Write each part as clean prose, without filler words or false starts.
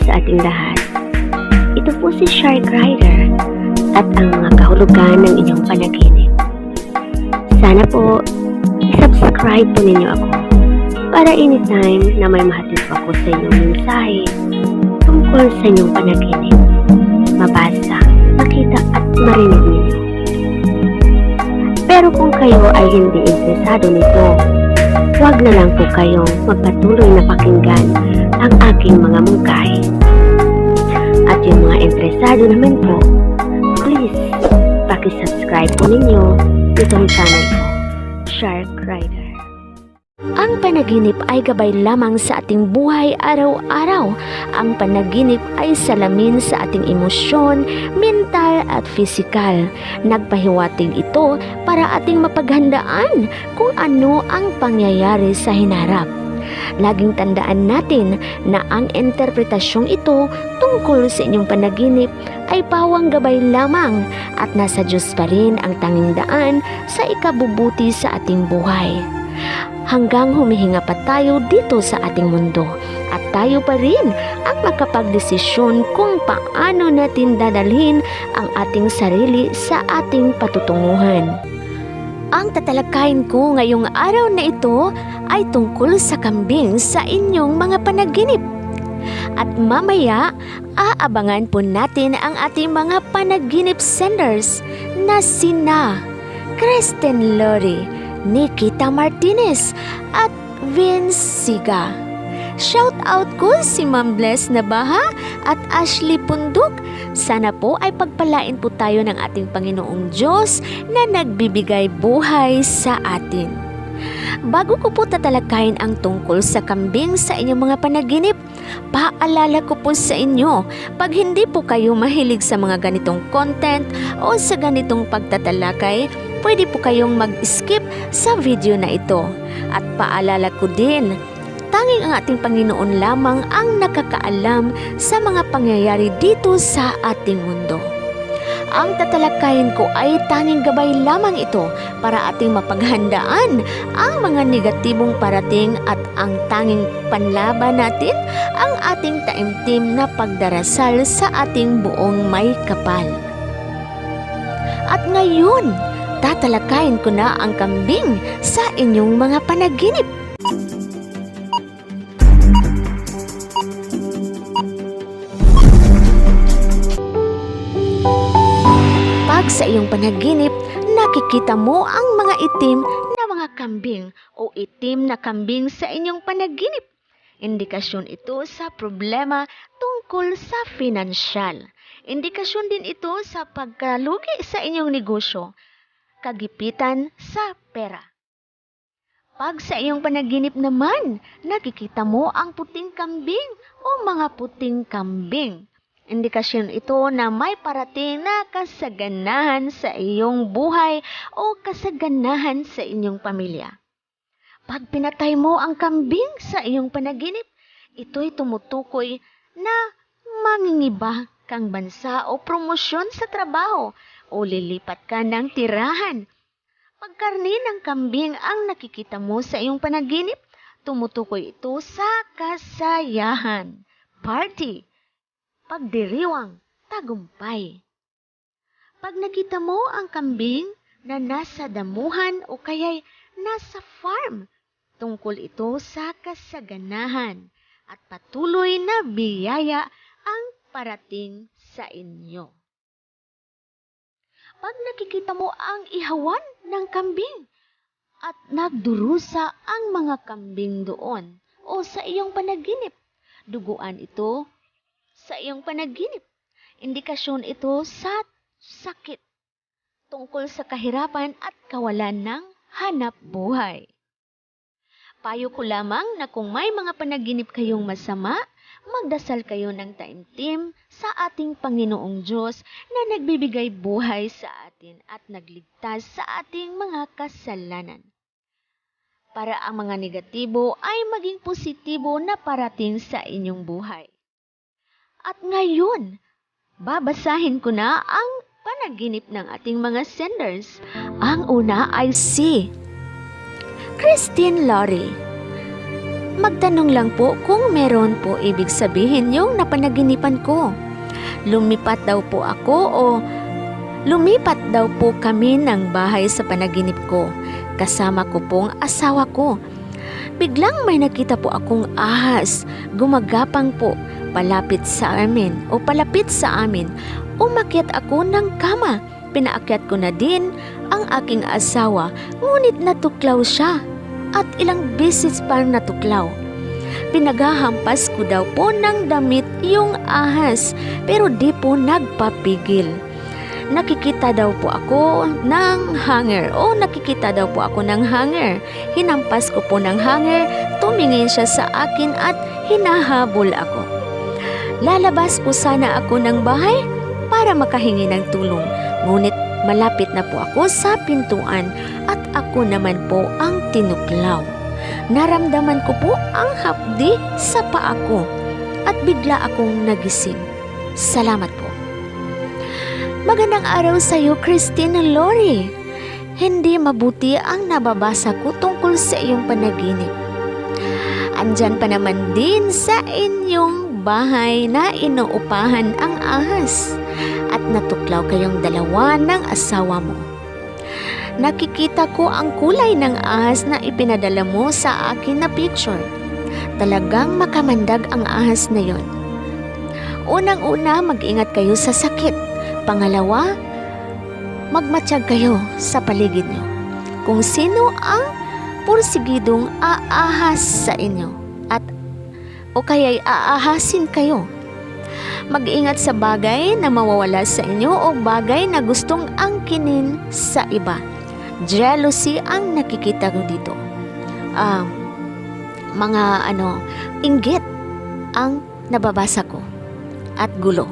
sa ating lahat. Ito po si Shark Rider at ang mga kahulugan ng inyong panaginip. Sana po, i-subscribe po ninyo ako para anytime na may mahatid po ako sa inyong mensahe tungkol sa inyong panaginip, mabasa, makita at marinig ninyo. Pero kung kayo ay hindi interesado nito, huwag na lang po kayong magpatuloy na pakinggan ang aking mga mungkahi. At yung mga interesado naman po, please, pakisubscribe po ninyo itong channel ko, Shark Rider. Ang panaginip ay gabay lamang sa ating buhay araw-araw. Ang panaginip ay salamin sa ating emosyon, mental at pisikal. Nagpahiwatig ito para ating mapaghandaan kung ano ang pangyayari sa hinarap. Laging tandaan natin na ang interpretasyong ito tungkol sa inyong panaginip ay pawang gabay lamang at nasa Diyos pa rin ang tanging daan sa ikabubuti sa ating buhay. Hanggang humihinga pa tayo dito sa ating mundo at tayo pa rin ang makapagdesisyon kung paano natin dadalhin ang ating sarili sa ating patutunguhan. Ang tatalakayin ko ngayong araw na ito ay tungkol sa kambing sa inyong mga panaginip. At mamaya, aabangan po natin ang ating mga panaginip senders na sina Kristen Lori, Nikita Martinez at Vince Siga. Shout out ko si Ma'am Bless Nabaha at Ashley Punduk. Sana po ay pagpalain po tayo ng ating Panginoong Diyos na nagbibigay buhay sa atin. Bago ko po tatalakayin ang tungkol sa kambing sa inyong mga panaginip, paalala ko po sa inyo, pag hindi po kayo mahilig sa mga ganitong content o sa ganitong pagtatalakay, pwede po kayong mag-skip sa video na ito. At paalala ko din, tanging ang ating Panginoon lamang ang nakakaalam sa mga pangyayari dito sa ating mundo. Ang tatalakayin ko ay tanging gabay lamang ito para ating mapaghandaan ang mga negatibong parating at ang tanging panlaban natin ang ating taimtim na pagdarasal sa ating buong may kapal. At ngayon, tatalakayin ko na ang kambing sa inyong mga panaginip. Pag sa iyong panaginip, nakikita mo ang mga itim na mga kambing o itim na kambing sa inyong panaginip. Indikasyon ito sa problema tungkol sa pinansyal. Indikasyon din ito sa pagkalugi sa inyong negosyo, kagipitan sa pera. Pag sa iyong panaginip naman, nakikita mo ang puting kambing o mga puting kambing. Indikasyon ito na may parating na kasaganahan sa iyong buhay o kasaganahan sa inyong pamilya. Pag pinatay mo ang kambing sa iyong panaginip, ito'y tumutukoy na mangingiba kang bansa o promosyon sa trabaho o lilipat ka ng tirahan. Pag karni ng kambing ang nakikita mo sa iyong panaginip, tumutukoy ito sa kasayahan, party, pagdiriwang, tagumpay. Pag nakita mo ang kambing na nasa damuhan o kaya'y nasa farm, tungkol ito sa kasaganahan at patuloy na biyaya ang parating sa inyo. Pag nakikita mo ang ihawan ng kambing at nagdurusa ang mga kambing doon o sa iyong panaginip, duguan ito sa iyong panaginip. Indikasyon ito sa sakit tungkol sa kahirapan at kawalan ng hanap buhay. Payo ko lamang na kung may mga panaginip kayong masama, magdasal kayo ng taimtim sa ating Panginoong Diyos na nagbibigay buhay sa atin at nagligtas sa ating mga kasalanan. Para ang mga negatibo ay maging positibo na parating sa inyong buhay. At ngayon, babasahin ko na ang panaginip ng ating mga senders. Ang una ay si Kristen Lori. magtanong lang po kung meron po ibig sabihin yung napanaginipan ko. Lumipat daw po ako o lumipat daw po kami ng bahay sa panaginip ko. Kasama ko pong asawa ko. Biglang may nakita po akong ahas, gumagapang po, palapit sa amin. Umakyat ako ng kama. Pinaakyat ko na din ang aking asawa, ngunit natuklaw siya at ilang beses pa natuklaw. Pinaghahampas ko daw po ng damit yung ahas, pero di po nagpapigil. Nakikita daw po ako ng hanger. Hinampas ko po ng hanger, tumingin siya sa akin at hinahabol ako. Lalabas po sana ako ng bahay para makahingi ng tulong. Ngunit malapit na po ako sa pintuan at ako naman po ang tinuklaw. Naramdaman ko po ang hapdi sa paa ko at bigla akong nagising. Salamat po. Magandang araw sa iyo, Christine Lori. Hindi mabuti ang nababasa ko tungkol sa iyong panaginip. Andyan pa naman din sa inyong bahay na inuupahan ang ahas at natuklaw kayong dalawa ng asawa mo. Nakikita ko ang kulay ng ahas na ipinadala mo sa akin na picture. Talagang makamandag ang ahas na yon. Unang-una, mag-ingat kayo sa sakit. Pangalawa, magmatsyag kayo sa paligid nyo. Kung sino ang pursigidong aahas sa inyo o kaya'y aahasin kayo. Mag-ingat sa bagay na mawawala sa inyo o bagay na gustong angkinin sa iba. Jealousy ang nakikita ko dito. Inggit ang nababasa ko at gulo.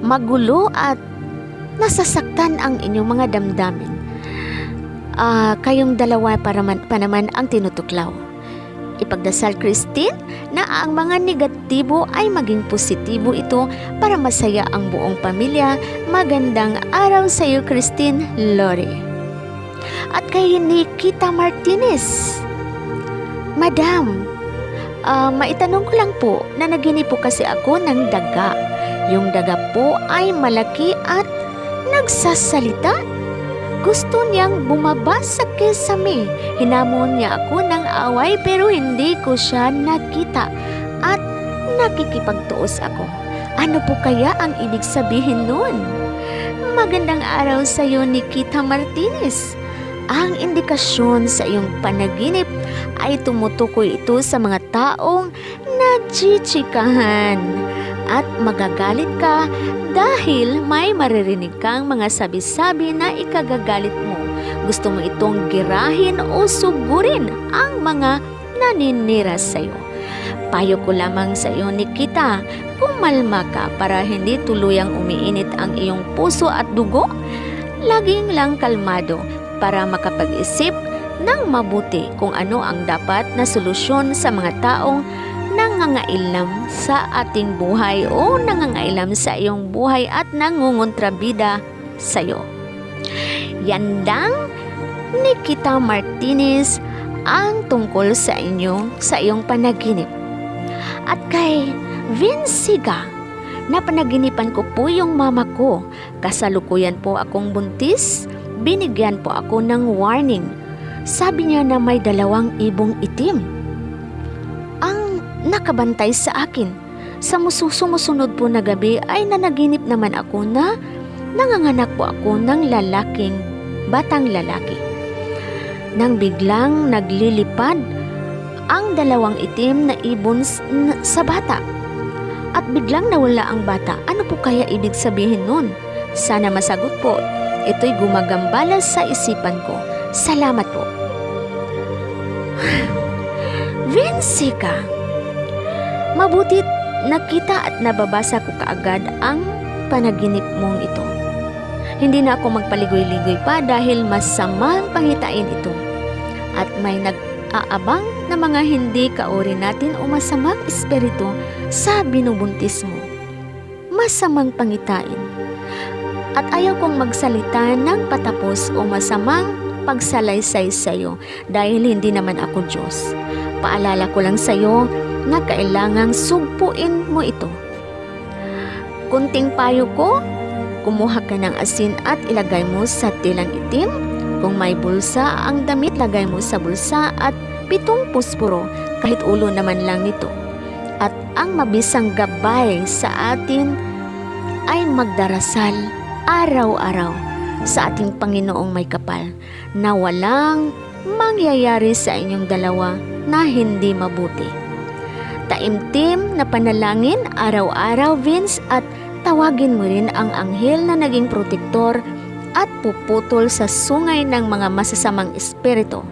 Magulo at nasasaktan ang inyong mga damdamin. Kayong dalawa pa naman ang tinutuklaw. Ipagdasal, Christine, na ang mga negatibo ay maging positibo ito para masaya ang buong pamilya. Magandang araw sa iyo, Christine Lori. At kay Nikita Martinez, Madam, maitanong ko lang po na naginip po kasi ako ng daga. Yung daga po ay malaki at nagsasalita. Gusto niyang bumaba sa kesame. Hinamon niya ako ng away pero hindi ko siya nakita at nakikipagtuos ako. Ano po kaya ang ibig sabihin nun? Magandang araw sa iyo, Nikita Martinez. Ang indikasyon sa iyong panaginip ay tumutukoy ito sa mga taong nagchichikahan. At magagalit ka dahil may maririnig kang mga sabi-sabi na ikagagalit mo. Gusto mo itong girahin o sugurin ang mga naninira sa iyo. Payo ko lamang sa iyo, Nikita, kumalma ka para hindi tuluyang umiinit ang iyong puso at dugo. Laging lang kalmado para makapag-isip ng mabuti kung ano ang dapat na solusyon sa mga taong nangangailam sa ating buhay o nangangailam sa iyong buhay at nangungontrabida sa iyo. Yandang Nikita Martinez ang tungkol sa iyong panaginip. At kay Vinciga, napanaginipan ko po yung mama ko. Kasalukuyan po akong buntis, binigyan po ako ng warning. Sabi niya na may 2 ibong itim ang nakabantay sa akin. Sa sumusunod po na gabi ay nanaginip naman ako na nanganganak po ako ng batang lalaki. Nang biglang naglilipad ang 2 itim na ibon sa bata at biglang nawala ang bata. Ano po kaya ibig sabihin nun? Sana masagot po. Ito'y gumagambala sa isipan ko. Salamat po. Vincica, mabuti nakita at nababasa ko kaagad ang panaginip mong ito. Hindi na ako magpaligoy-ligoy pa dahil masamang pangitain ito. At may nag-aabang na mga hindi kauri natin o masamang espiritu sa binubuntis mo. Masamang pangitain. At ayaw kong magsalita ng patapos o masamang makipagsalaysay sa'yo dahil hindi naman ako Diyos. Paalala ko lang sa'yo na kailangang sugpuin mo ito. Kunting payo ko, kumuha ka ng asin at ilagay mo sa tilang itim. Kung may bulsa ang damit, lagay mo sa bulsa at 7 pusporo, kahit ulo naman lang nito. At ang mabisang gabay sa atin ay magdarasal araw-araw sa ating Panginoong may kapal na walang mangyayari sa inyong dalawa na hindi mabuti. Taimtim na panalangin araw-araw, Vince, at tawagin mo rin ang anghel na naging protektor at puputol sa sungay ng mga masasamang espiritu.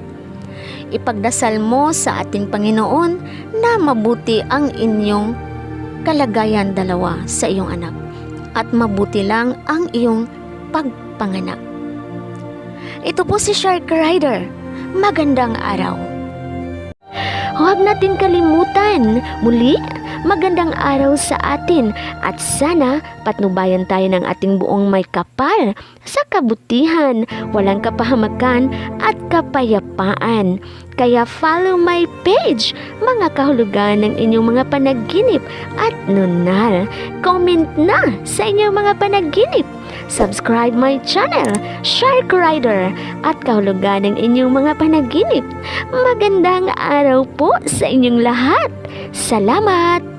Ipagdasal mo sa ating Panginoon na mabuti ang inyong kalagayan dalawa sa iyong anak at mabuti lang ang iyong pagpanganak. Ito po si Shark Rider. Magandang araw. Huwag natin kalimutan, muli, magandang araw sa atin at sana patnubayan tayo ng ating buong may kapal sa kabutihan, walang kapahamakan at kapayapaan. Kaya follow my page, mga kahulugan ng inyong mga panaginip at nunal. Comment na sa inyong mga panaginip. Subscribe my channel, Shark Rider, at kahulugan ng inyong mga panaginip. Magandang araw po sa inyong lahat. Salamat!